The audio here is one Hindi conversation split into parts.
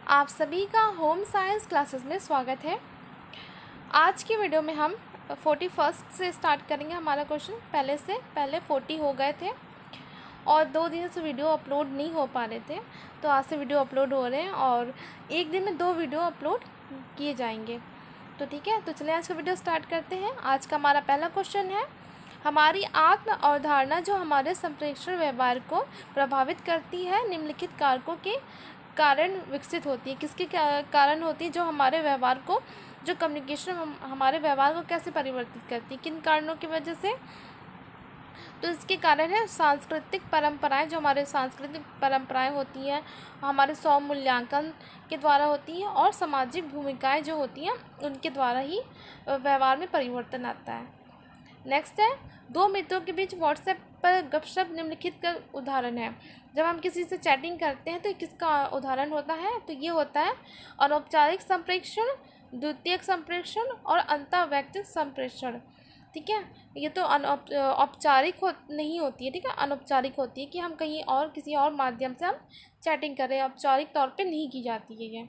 आप सभी का होम साइंस क्लासेस में स्वागत है। आज की वीडियो में हम 41 से स्टार्ट करेंगे हमारा क्वेश्चन। पहले 40 हो गए थे और 2 दिन से वीडियो अपलोड नहीं हो पा रहे थे, तो आज से वीडियो अपलोड हो रहे हैं और एक दिन में 2 वीडियो अपलोड किए जाएंगे। तो ठीक है, तो चलिए आज का वीडियो स्टार्ट करते हैं। आज का हमारा पहला क्वेश्चन है, हमारी आत्म अवधारणा जो हमारे संप्रेषण व्यवहार को प्रभावित करती है निम्नलिखित कारकों के कारण विकसित होती है। किसके कारण होती है? जो हमारे व्यवहार को, जो कम्युनिकेशन हमारे व्यवहार को कैसे परिवर्तित करती है, किन कारणों की वजह से? तो इसके कारण है सांस्कृतिक परंपराएं। जो हमारे सांस्कृतिक परंपराएं होती हैं हमारे स्वमूल्यांकन के द्वारा होती हैं, और सामाजिक भूमिकाएं जो होती हैं उनके द्वारा ही व्यवहार में परिवर्तन आता है। नेक्स्ट है, 2 मित्रों के बीच व्हाट्सएप पर गपशप निम्नलिखित का उदाहरण है। जब हम किसी से चैटिंग करते हैं तो किसका उदाहरण होता है? तो ये होता है अनौपचारिक संप्रेषण, द्वितीयक संप्रेषण और अंतर्वैयक्तिक संप्रेषण। ठीक है, ये तो औपचारिक नहीं होती है, ठीक है, अनौपचारिक होती है कि हम कहीं और किसी और माध्यम से हम चैटिंग करें, औपचारिक तौर पे नहीं की जाती है ये।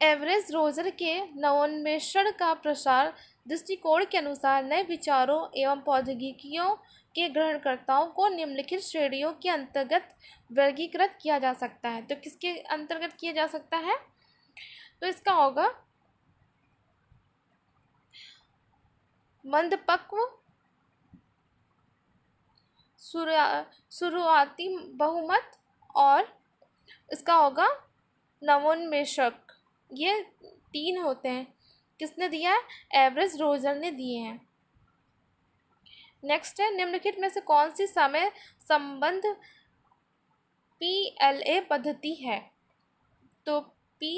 एवरेज रोजर के नवोन्मेषण का प्रसार दृष्टिकोण के अनुसार नए विचारों एवं प्रौद्योगिकियों के ग्रहणकर्ताओं को निम्नलिखित श्रेणियों के अंतर्गत वर्गीकृत किया जा सकता है। तो किसके अंतर्गत किया जा सकता है? तो इसका होगा मंदपक्व, शुरुआती बहुमत, और इसका होगा नवोन्मेषक। ये 3 होते हैं। किसने दिया है? एवरेज रोजर ने दिए हैं। नेक्स्ट है, निम्नलिखित में से कौन सी समय संबंध PLA पद्धति है? तो PLA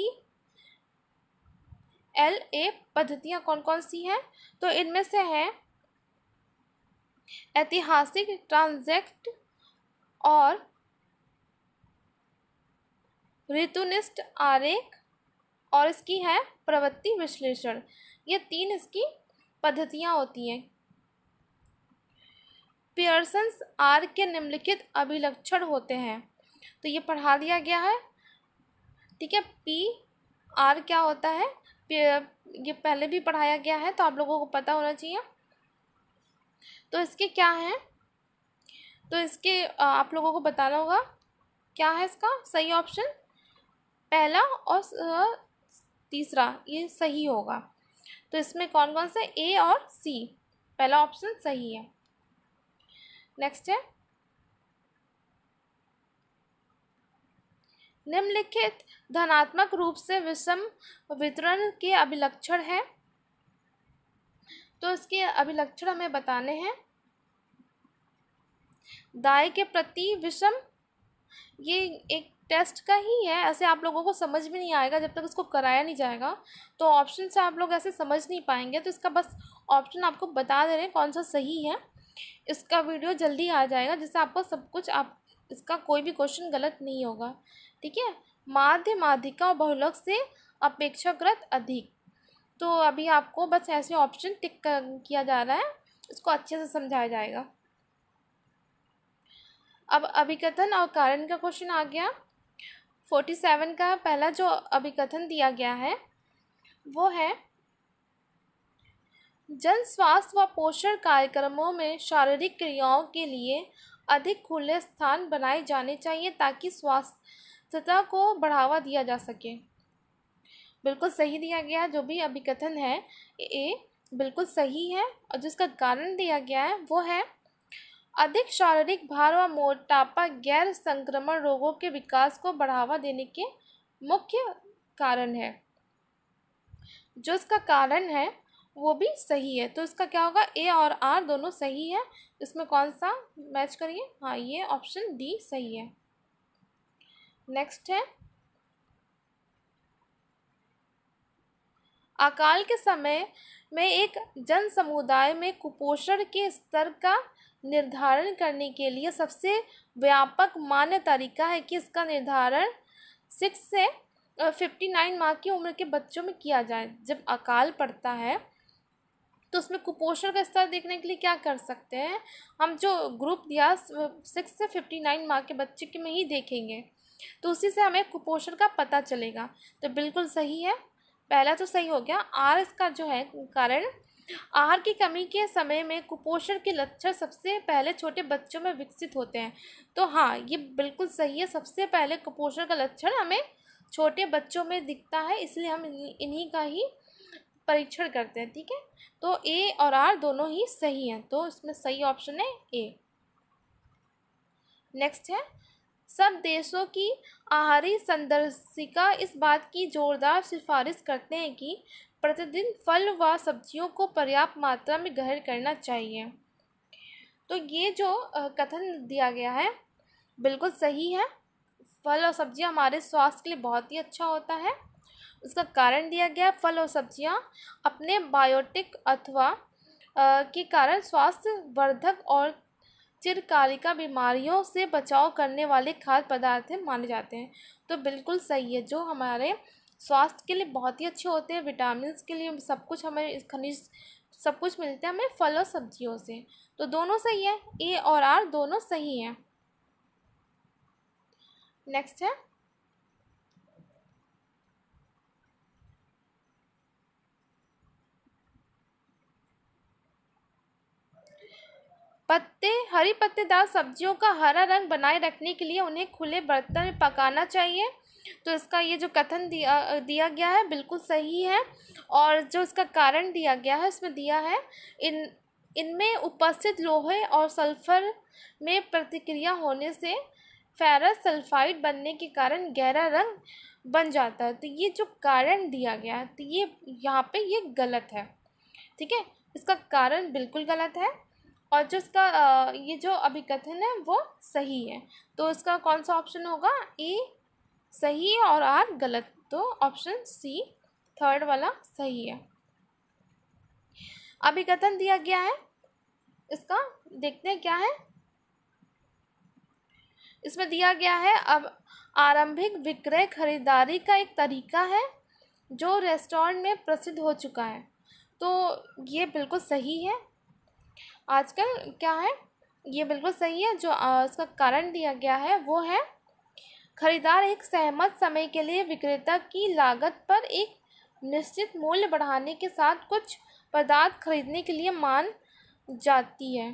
पद्धतियाँ कौन कौन सी हैं? तो इनमें से है ऐतिहासिक, ट्रांजैक्ट और ऋतुनिष्ठ आरेख, और इसकी है प्रवृत्ति विश्लेषण। ये 3 इसकी पद्धतियाँ होती हैं। पियर्सन्स आर के निम्नलिखित अभिलक्षण होते हैं। तो ये पढ़ा दिया गया है, ठीक है। PR क्या होता है? ये पहले भी पढ़ाया गया है, तो आप लोगों को पता होना चाहिए। तो इसके क्या है? तो इसके आप लोगों को बताना होगा क्या है इसका सही ऑप्शन। पहला और तीसरा ये सही होगा। तो इसमें कौन कौन से? A और C, पहला ऑप्शन सही है। नेक्स्ट है, निम्नलिखित धनात्मक रूप से विषम वितरण के अभिलक्षण है। तो इसके अभिलक्षण हमें बताने हैं। दाएं के प्रति विषम, ये एक टेस्ट का ही है, ऐसे आप लोगों को समझ में नहीं आएगा जब तक इसको कराया नहीं जाएगा। तो ऑप्शन से आप लोग ऐसे समझ नहीं पाएंगे, तो इसका बस ऑप्शन आपको बता दे रहे हैं कौन सा सही है। इसका वीडियो जल्दी आ जाएगा जिससे आपको सब कुछ, आप इसका कोई भी क्वेश्चन गलत नहीं होगा, ठीक है। माध्य, माध्यिका और बहुलक से अपेक्षाकृत अधिक। तो अभी आपको बस ऐसे ऑप्शन टिक किया जा रहा है, इसको अच्छे से समझाया जाएगा। अब अभिकथन और कारण का क्वेश्चन आ गया। 47 का पहला जो अभिकथन दिया गया है वो है, जन स्वास्थ्य व पोषण कार्यक्रमों में शारीरिक क्रियाओं के लिए अधिक खुले स्थान बनाए जाने चाहिए ताकि स्वास्थ्यता को बढ़ावा दिया जा सके। बिल्कुल सही दिया गया। जो भी अभिकथन है ये बिल्कुल सही है, और जिसका कारण दिया गया है वो है, अधिक शारीरिक भार व मोटापा गैर संक्रमण रोगों के विकास को बढ़ावा देने के मुख्य कारण है। जो इसका कारण है वो भी सही है। तो इसका क्या होगा? A और R दोनों सही है। इसमें कौन सा मैच करिए? हाँ, ये ऑप्शन D सही है। नेक्स्ट है, अकाल के समय में एक जन समुदाय में कुपोषण के स्तर का निर्धारण करने के लिए सबसे व्यापक मान्य तरीका है कि इसका निर्धारण 6 से 59 माह की उम्र के बच्चों में किया जाए। जब अकाल पड़ता है तो उसमें कुपोषण का स्तर देखने के लिए क्या कर सकते हैं? हम जो ग्रुप दिया 6 से 59 माह के बच्चे के में ही देखेंगे तो उसी से हमें कुपोषण का पता चलेगा। तो बिल्कुल सही है, पहला तो सही हो गया। आर इसका जो है कारण, आहार की कमी के समय में कुपोषण के लक्षण सबसे पहले छोटे बच्चों में विकसित होते हैं। तो हाँ, ये बिल्कुल सही है, सबसे पहले कुपोषण का लक्षण हमें छोटे बच्चों में दिखता है, इसलिए हम इन्हीं का ही परीक्षण करते हैं। ठीक है, तो ए और आर दोनों ही सही हैं, तो इसमें सही ऑप्शन है ए। नेक्स्ट है, सब देशों की आहारी संदर्शिका इस बात की जोरदार सिफारिश करते हैं कि प्रतिदिन फल व सब्जियों को पर्याप्त मात्रा में ग्रहण करना चाहिए। तो ये जो कथन दिया गया है बिल्कुल सही है। फल और सब्जियां हमारे स्वास्थ्य के लिए बहुत ही अच्छा होता है। उसका कारण दिया गया, फल और सब्जियां अपने बायोटिक अथवा के कारण स्वास्थ्य वर्धक और चिरकालिका बीमारियों से बचाव करने वाले खाद्य पदार्थ माने जाते हैं। तो बिल्कुल सही है, जो हमारे स्वास्थ्य के लिए बहुत ही अच्छे होते हैं, विटामिन के लिए सब कुछ, हमें खनिज सब कुछ मिलता है हमें फल और सब्जियों से। तो दोनों सही है, ए और आर दोनों सही हैं। नेक्स्ट है, हरी पत्तेदार सब्जियों का हरा रंग बनाए रखने के लिए उन्हें खुले बर्तन में पकाना चाहिए। तो इसका ये जो कथन दिया गया है बिल्कुल सही है। और जो इसका कारण दिया गया है इसमें दिया है, इनमें उपस्थित लोहे और सल्फर में प्रतिक्रिया होने से फेरस सल्फाइड बनने के कारण गहरा रंग बन जाता है। तो ये जो कारण दिया गया है, तो ये यहाँ पे ये गलत है। ठीक है, इसका कारण बिल्कुल गलत है, और जो इसका ये जो अभिकथन है वो सही है। तो इसका कौन सा ऑप्शन होगा, ए सही है और आर गलत। तो ऑप्शन सी थर्ड वाला सही है। अभिकथन दिया गया है, इसका देखते हैं क्या है। इसमें दिया गया है, अब आरंभिक विक्रय खरीदारी का एक तरीका है जो रेस्टोरेंट में प्रसिद्ध हो चुका है। तो ये बिल्कुल सही है, आजकल क्या है, ये बिल्कुल सही है। जो इसका कारण दिया गया है वो है, खरीदार एक सहमत समय के लिए विक्रेता की लागत पर एक निश्चित मूल्य बढ़ाने के साथ कुछ पदार्थ खरीदने के लिए मान जाती है।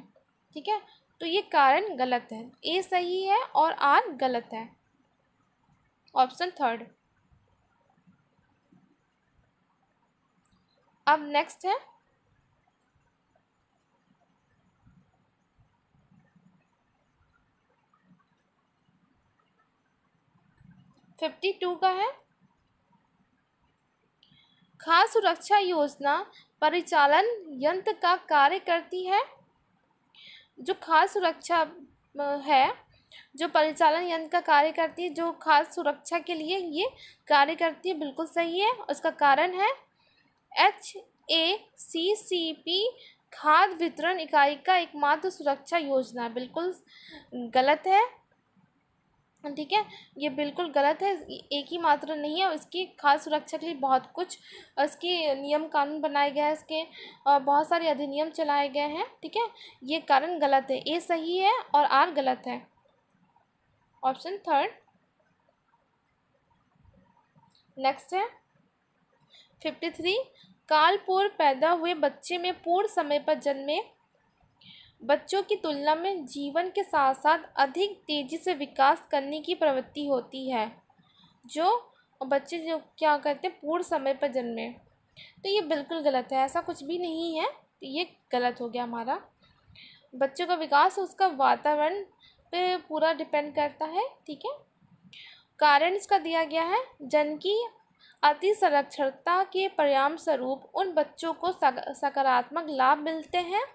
ठीक है, तो ये कारण गलत है, ए सही है और आर गलत है, ऑप्शन थर्ड। अब नेक्स्ट है, फिफ्टी टू का है, खाद्य सुरक्षा योजना परिचालन यंत्र का कार्य करती है। जो खाद्य सुरक्षा है, जो परिचालन यंत्र का कार्य करती है, जो खाद्य सुरक्षा के लिए ये कार्य करती है, बिल्कुल सही है। उसका कारण है HACCP खाद्य वितरण इकाई का एकमात्र सुरक्षा योजना, बिल्कुल गलत है। ठीक है, ये बिल्कुल गलत है, एक ही मात्र नहीं है, इसकी खाद्य सुरक्षा के लिए बहुत कुछ इसके नियम कानून बनाए गए हैं, इसके बहुत सारे अधिनियम चलाए गए हैं। ठीक है, ये कारण गलत है, ए सही है और आर गलत है, ऑप्शन थर्ड। नेक्स्ट है 53, काल पूर्व पैदा हुए बच्चे में पूर्ण समय पर जन्मे बच्चों की तुलना में जीवन के साथ साथ अधिक तेज़ी से विकास करने की प्रवृत्ति होती है। जो बच्चे जो क्या करते हैं, पूर्ण समय पर जन्मे, तो ये बिल्कुल गलत है, ऐसा कुछ भी नहीं है, तो ये गलत हो गया हमारा। बच्चों का विकास उसका वातावरण पे पूरा डिपेंड करता है। ठीक है, कारण इसका दिया गया है, जन की अति संरक्षणता के परिणाम स्वरूप उन बच्चों को सकारात्मक लाभ मिलते हैं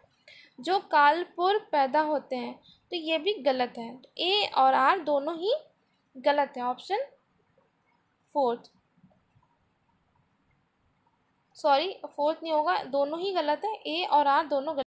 जो कालपूर्व पैदा होते हैं। तो ये भी गलत है, ए और आर दोनों ही गलत है, ऑप्शन फोर्थ, सॉरी फोर्थ नहीं होगा, दोनों ही गलत है, ए और आर दोनों गलत।